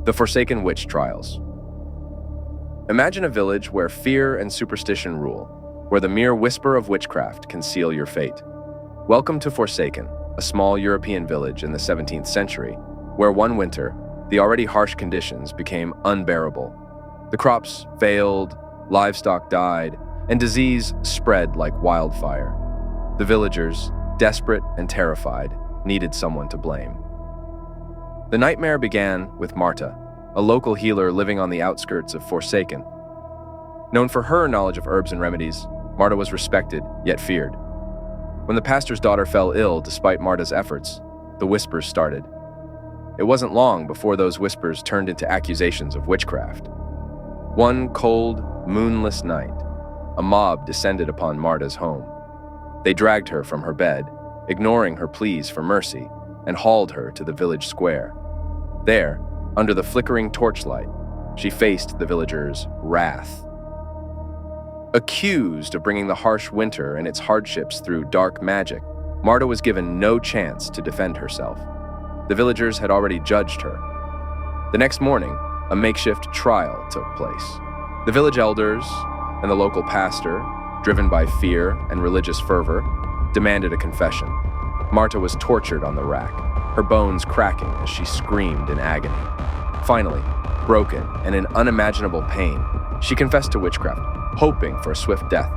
The Forsaken Witch Trials. Imagine a village where fear and superstition rule, where the mere whisper of witchcraft can seal your fate. Welcome to Forsaken, a small European village in the 17th century, where one winter, the already harsh conditions became unbearable. The crops failed, livestock died, and disease spread like wildfire. The villagers, desperate and terrified, needed someone to blame. The nightmare began with Marta, a local healer living on the outskirts of Forsaken. Known for her knowledge of herbs and remedies, Marta was respected, yet feared. When the pastor's daughter fell ill despite Marta's efforts, the whispers started. It wasn't long before those whispers turned into accusations of witchcraft. One cold, moonless night, a mob descended upon Marta's home. They dragged her from her bed, ignoring her pleas for mercy, and hauled her to the village square. There, under the flickering torchlight, she faced the villagers' wrath. Accused of bringing the harsh winter and its hardships through dark magic, Marta was given no chance to defend herself. The villagers had already judged her. The next morning, a makeshift trial took place. The village elders and the local pastor, driven by fear and religious fervor, demanded a confession. Marta was tortured on the rack, her bones cracking as she screamed in agony. Finally, broken and in unimaginable pain, she confessed to witchcraft, hoping for a swift death.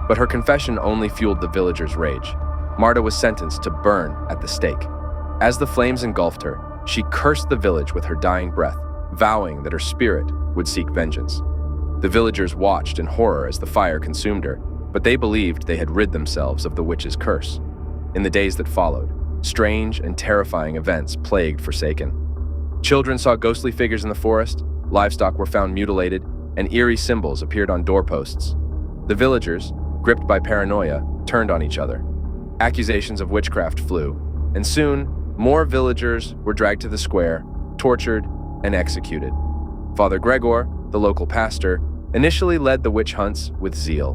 But her confession only fueled the villagers' rage. Marta was sentenced to burn at the stake. As the flames engulfed her, she cursed the village with her dying breath, vowing that her spirit would seek vengeance. The villagers watched in horror as the fire consumed her, but they believed they had rid themselves of the witch's curse. In the days that followed, strange and terrifying events plagued Forsaken. Children saw ghostly figures in the forest, livestock were found mutilated, and eerie symbols appeared on doorposts. The villagers, gripped by paranoia, turned on each other. Accusations of witchcraft flew, and soon, more villagers were dragged to the square, tortured, and executed. Father Gregor, the local pastor, initially led the witch hunts with zeal.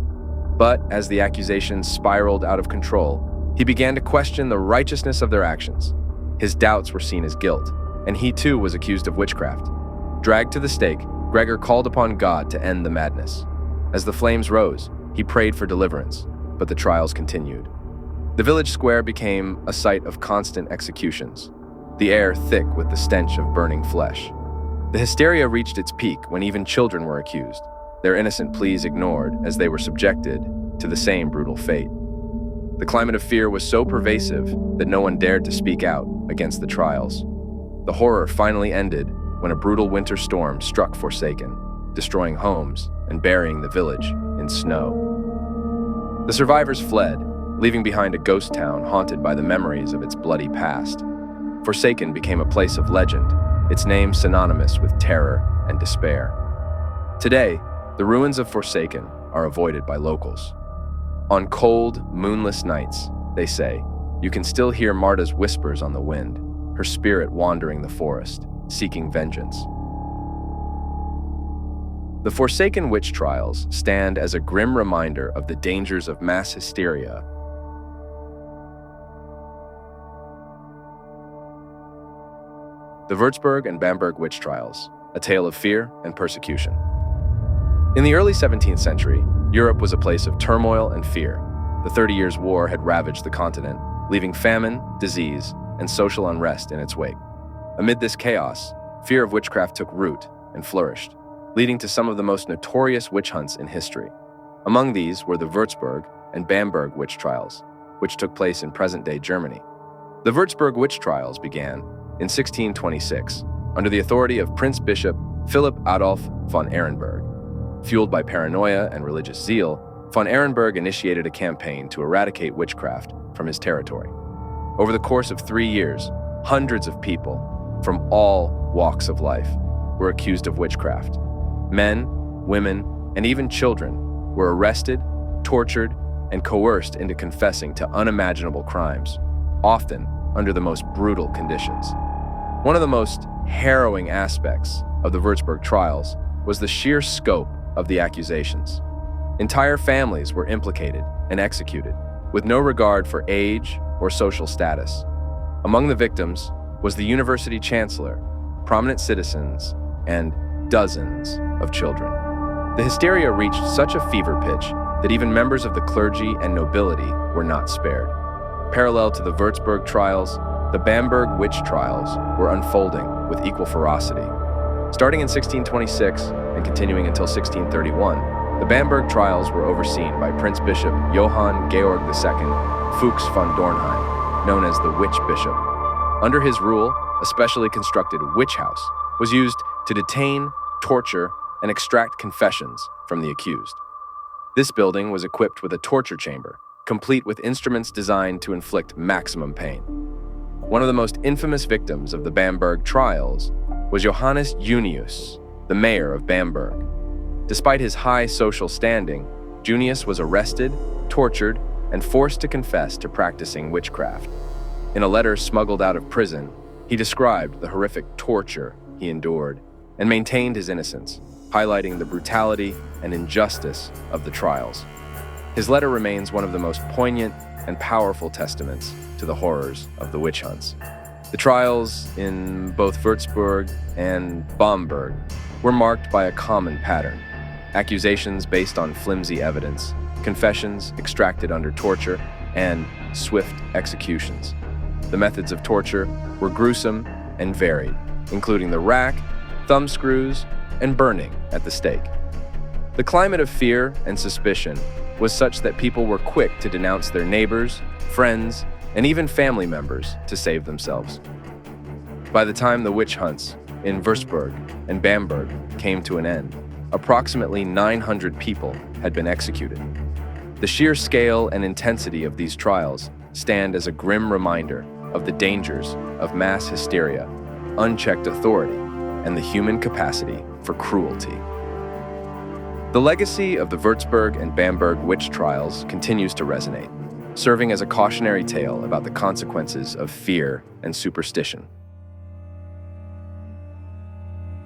But as the accusations spiraled out of control, he began to question the righteousness of their actions. His doubts were seen as guilt, and he too was accused of witchcraft. Dragged to the stake, Gregor called upon God to end the madness. As the flames rose, he prayed for deliverance, but the trials continued. The village square became a site of constant executions, the air thick with the stench of burning flesh. The hysteria reached its peak when even children were accused, their innocent pleas ignored as they were subjected to the same brutal fate. The climate of fear was so pervasive that no one dared to speak out against the trials. The horror finally ended when a brutal winter storm struck Forsaken, destroying homes and burying the village in snow. The survivors fled, leaving behind a ghost town haunted by the memories of its bloody past. Forsaken became a place of legend, its name synonymous with terror and despair. Today, the ruins of Forsaken are avoided by locals. On cold, moonless nights, they say, you can still hear Marta's whispers on the wind, her spirit wandering the forest, seeking vengeance. The Forsaken Witch Trials stand as a grim reminder of the dangers of mass hysteria. The Würzburg and Bamberg Witch Trials, a tale of fear and persecution. In the early 17th century, Europe was a place of turmoil and fear. The 30 Years' War had ravaged the continent, leaving famine, disease, and social unrest in its wake. Amid this chaos, fear of witchcraft took root and flourished, leading to some of the most notorious witch hunts in history. Among these were the Würzburg and Bamberg witch trials, which took place in present-day Germany. The Würzburg witch trials began in 1626 under the authority of Prince Bishop Philipp Adolf von Ehrenberg. Fueled by paranoia and religious zeal, von Ehrenberg initiated a campaign to eradicate witchcraft from his territory. Over the course of 3 years, hundreds of people from all walks of life were accused of witchcraft. Men, women, and even children were arrested, tortured, and coerced into confessing to unimaginable crimes, often under the most brutal conditions. One of the most harrowing aspects of the Würzburg trials was the sheer scope of the accusations. Entire families were implicated and executed, with no regard for age or social status. Among the victims was the university chancellor, prominent citizens, and dozens of children. The hysteria reached such a fever pitch that even members of the clergy and nobility were not spared. Parallel to the Würzburg trials, the Bamberg witch trials were unfolding with equal ferocity. Starting in 1626 and continuing until 1631, the Bamberg trials were overseen by Prince Bishop Johann Georg II Fuchs von Dornheim, known as the Witch Bishop. Under his rule, a specially constructed witch house was used to detain, torture, and extract confessions from the accused. This building was equipped with a torture chamber, complete with instruments designed to inflict maximum pain. One of the most infamous victims of the Bamberg trials was Johannes Junius, the mayor of Bamberg. Despite his high social standing, Junius was arrested, tortured, and forced to confess to practicing witchcraft. In a letter smuggled out of prison, he described the horrific torture he endured and maintained his innocence, highlighting the brutality and injustice of the trials. His letter remains one of the most poignant and powerful testaments to the horrors of the witch hunts. The trials in both Würzburg and Bamberg were marked by a common pattern: accusations based on flimsy evidence, confessions extracted under torture, and swift executions. The methods of torture were gruesome and varied, including the rack, thumb screws, and burning at the stake. The climate of fear and suspicion was such that people were quick to denounce their neighbors, friends, and even family members to save themselves. By the time the witch hunts in Würzburg and Bamberg came to an end, approximately 900 people had been executed. The sheer scale and intensity of these trials stand as a grim reminder of the dangers of mass hysteria, unchecked authority, and the human capacity for cruelty. The legacy of the Würzburg and Bamberg witch trials continues to resonate, serving as a cautionary tale about the consequences of fear and superstition.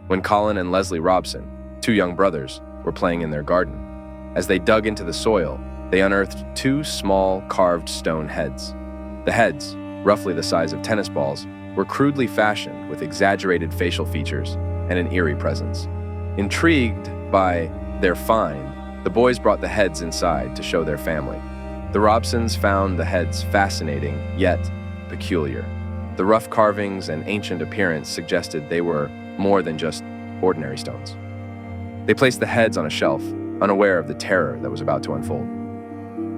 When Colin and Leslie Robson, two young brothers, were playing in their garden, as they dug into the soil, they unearthed two small carved stone heads. The heads, roughly the size of tennis balls, were crudely fashioned with exaggerated facial features and an eerie presence. Intrigued by their find, the boys brought the heads inside to show their family. The Robsons found the heads fascinating, yet peculiar. The rough carvings and ancient appearance suggested they were more than just ordinary stones. They placed the heads on a shelf, unaware of the terror that was about to unfold.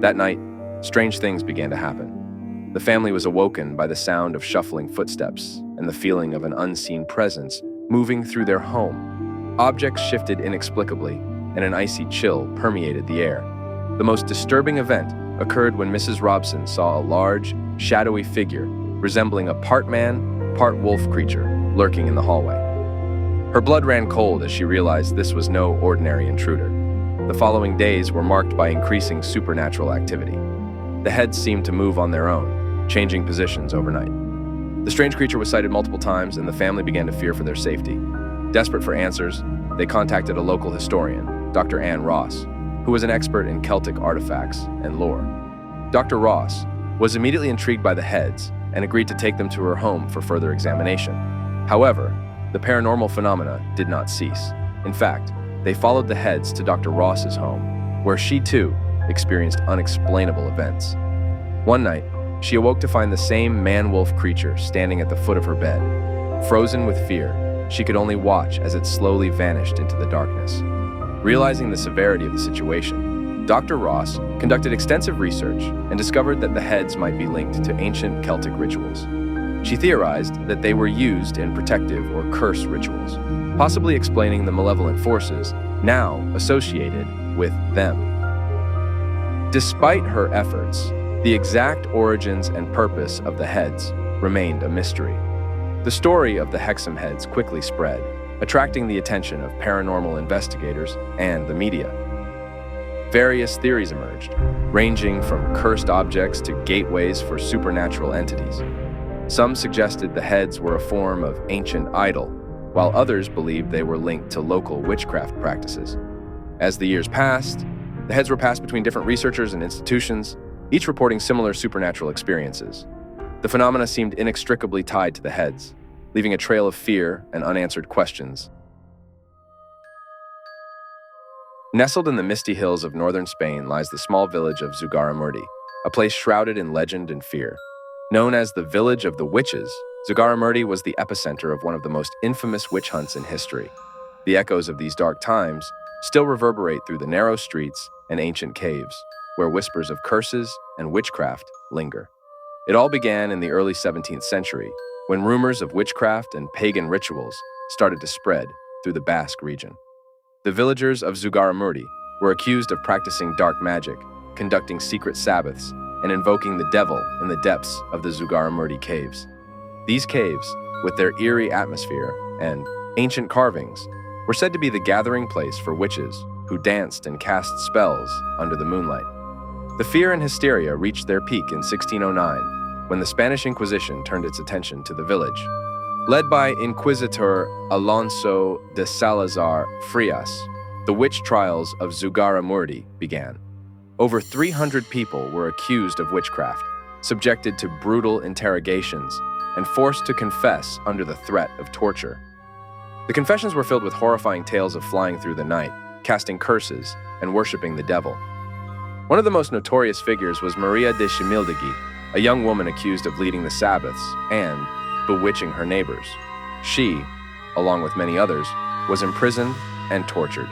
That night, strange things began to happen. The family was awoken by the sound of shuffling footsteps and the feeling of an unseen presence moving through their home. Objects shifted inexplicably, and an icy chill permeated the air. The most disturbing event occurred when Mrs. Robson saw a large, shadowy figure resembling a part man, part wolf creature lurking in the hallway. Her blood ran cold as she realized this was no ordinary intruder. The following days were marked by increasing supernatural activity. The heads seemed to move on their own, changing positions overnight. The strange creature was sighted multiple times, and the family began to fear for their safety. Desperate for answers, they contacted a local historian, Dr. Ann Ross, who was an expert in Celtic artifacts and lore. Dr. Ross was immediately intrigued by the heads and agreed to take them to her home for further examination. However, the paranormal phenomena did not cease. In fact, they followed the heads to Dr. Ross's home, where she too experienced unexplainable events. One night, she awoke to find the same man-wolf creature standing at the foot of her bed. Frozen with fear, she could only watch as it slowly vanished into the darkness. Realizing the severity of the situation, Dr. Ross conducted extensive research and discovered that the heads might be linked to ancient Celtic rituals. She theorized that they were used in protective or curse rituals, possibly explaining the malevolent forces now associated with them. Despite her efforts, the exact origins and purpose of the heads remained a mystery. The story of the Hexham Heads quickly spread, attracting the attention of paranormal investigators and the media. Various theories emerged, ranging from cursed objects to gateways for supernatural entities. Some suggested the heads were a form of ancient idol, while others believed they were linked to local witchcraft practices. As the years passed, the heads were passed between different researchers and institutions, each reporting similar supernatural experiences. The phenomena seemed inextricably tied to the heads, leaving a trail of fear and unanswered questions. Nestled in the misty hills of northern Spain lies the small village of Zugarramurdi, a place shrouded in legend and fear. Known as the Village of the Witches, Zugarramurdi was the epicenter of one of the most infamous witch hunts in history. The echoes of these dark times still reverberate through the narrow streets and ancient caves, where whispers of curses and witchcraft linger. It all began in the early 17th century, when rumors of witchcraft and pagan rituals started to spread through the Basque region. The villagers of Zugarramurdi were accused of practicing dark magic, conducting secret Sabbaths, and invoking the devil in the depths of the Zugarramurdi caves. These caves, with their eerie atmosphere and ancient carvings, were said to be the gathering place for witches who danced and cast spells under the moonlight. The fear and hysteria reached their peak in 1609, when the Spanish Inquisition turned its attention to the village. Led by Inquisitor Alonso de Salazar Frias, the witch trials of Zugarramurdi began. Over 300 people were accused of witchcraft, subjected to brutal interrogations, and forced to confess under the threat of torture. The confessions were filled with horrifying tales of flying through the night, casting curses, and worshipping the devil. One of the most notorious figures was Maria de Schimildegi, a young woman accused of leading the Sabbaths and bewitching her neighbors. She, along with many others, was imprisoned and tortured.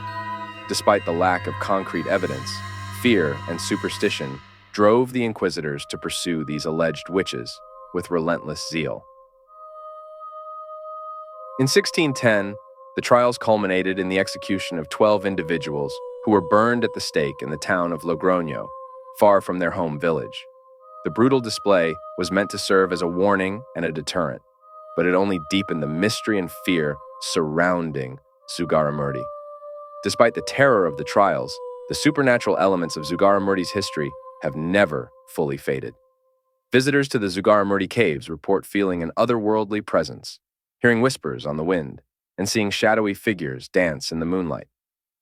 Despite the lack of concrete evidence, fear and superstition drove the inquisitors to pursue these alleged witches with relentless zeal. In 1610, the trials culminated in the execution of 12 individuals who were burned at the stake in the town of Logroño, far from their home village. The brutal display was meant to serve as a warning and a deterrent, but it only deepened the mystery and fear surrounding Zugarramurdi. Despite the terror of the trials, the supernatural elements of Zugarramurdi's history have never fully faded. Visitors to the Zugarramurdi caves report feeling an otherworldly presence, hearing whispers on the wind, and seeing shadowy figures dance in the moonlight.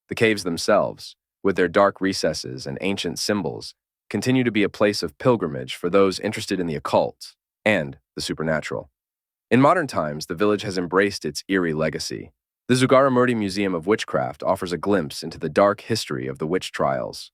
The caves themselves, with their dark recesses and ancient symbols, continue to be a place of pilgrimage for those interested in the occult and the supernatural. In modern times, the village has embraced its eerie legacy. The Zugarramurdi Museum of Witchcraft offers a glimpse into the dark history of the witch trials,